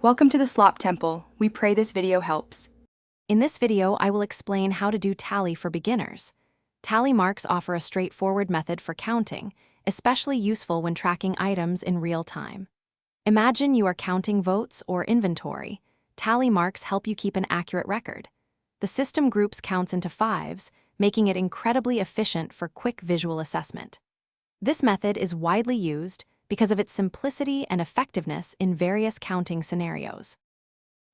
Welcome to the Slop Temple. We pray this video helps. In this video, I will explain how to do tally for beginners. Tally marks offer a straightforward method for counting, especially useful when tracking items in real time. Imagine you are counting votes or inventory. Tally marks help you keep an accurate record. The system groups counts into fives, making it incredibly efficient for quick visual assessment. This method is widely used because of its simplicity and effectiveness in various counting scenarios.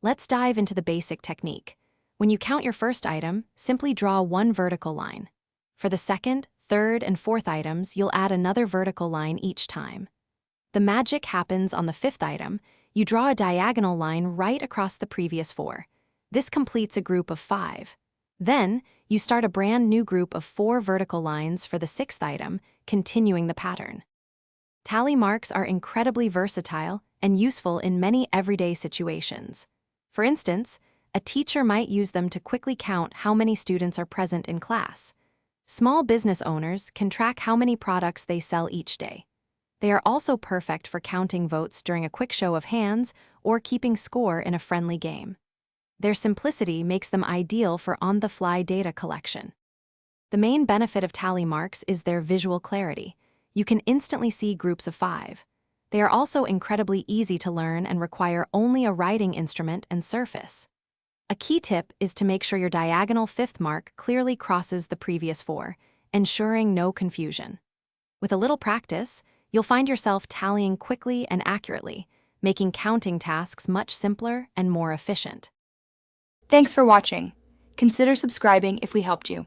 Let's dive into the basic technique. When you count your first item, simply draw one vertical line. For the second, third, and fourth items, you'll add another vertical line each time. The magic happens on the fifth item. You draw a diagonal line right across the previous four. This completes a group of 5. Then, you start a brand new group of 4 vertical lines for the sixth item, continuing the pattern. Tally marks are incredibly versatile and useful in many everyday situations. For instance, a teacher might use them to quickly count how many students are present in class. Small business owners can track how many products they sell each day. They are also perfect for counting votes during a quick show of hands or keeping score in a friendly game. Their simplicity makes them ideal for on-the-fly data collection. The main benefit of tally marks is their visual clarity. You can instantly see groups of 5. They are also incredibly easy to learn and require only a writing instrument and surface. A key tip is to make sure your diagonal fifth mark clearly crosses the previous 4, ensuring no confusion. With a little practice, you'll find yourself tallying quickly and accurately, making counting tasks much simpler and more efficient. Thanks for watching. Consider subscribing if we helped you.